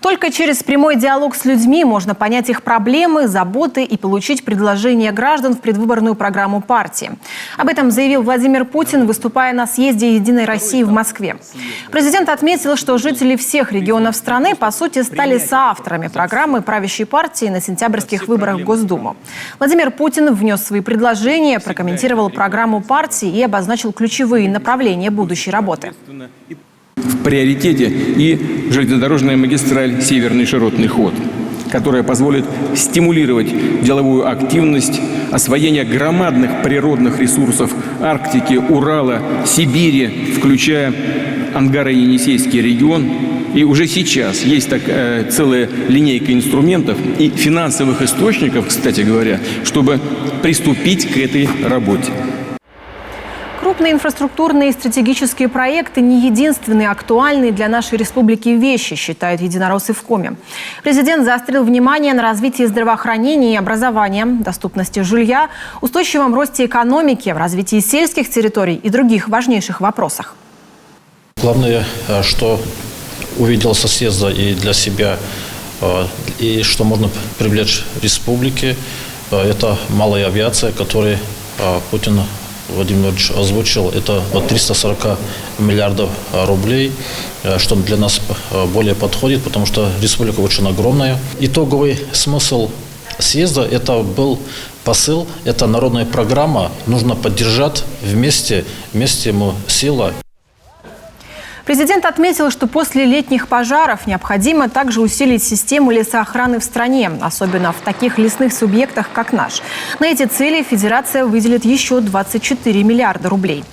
Только через прямой диалог с людьми можно понять их проблемы, заботы и получить предложения граждан в предвыборную программу партии. Об этом заявил Владимир Путин, выступая на съезде «Единой России» в Москве. Президент отметил, что жители всех регионов страны, по сути, стали соавторами программы правящей партии на сентябрьских выборах в Госдуму. Владимир Путин внес свои предложения, прокомментировал программу партии и обозначил ключевые направления будущей работы. В приоритете и железнодорожная магистраль «Северный широтный ход», которая позволит стимулировать деловую активность, освоение громадных природных ресурсов Арктики, Урала, Сибири, включая Ангаро-Енисейский регион. И уже сейчас есть целая линейка инструментов и финансовых источников, кстати говоря, чтобы приступить к этой работе. Крупные инфраструктурные и стратегические проекты не единственные актуальные для нашей республики вещи, считают единороссы в Коме. Президент заострил внимание на развитии здравоохранения и образования, доступности жилья, устойчивом росте экономики, в развитии сельских территорий и других важнейших вопросах. Главное, что увидел со съезда и для себя, и что можно привлечь республике, это малая авиация, которую Путин Владимир Владимирович озвучил, это 340 миллиардов рублей, что для нас более подходит, потому что республика очень огромная. Итоговый смысл съезда – это был посыл, это народная программа, нужно поддержать вместе ему сила. Президент отметил, что после летних пожаров необходимо также усилить систему лесоохраны в стране, особенно в таких лесных субъектах, как наш. На эти цели Федерация выделит еще 24 миллиарда рублей.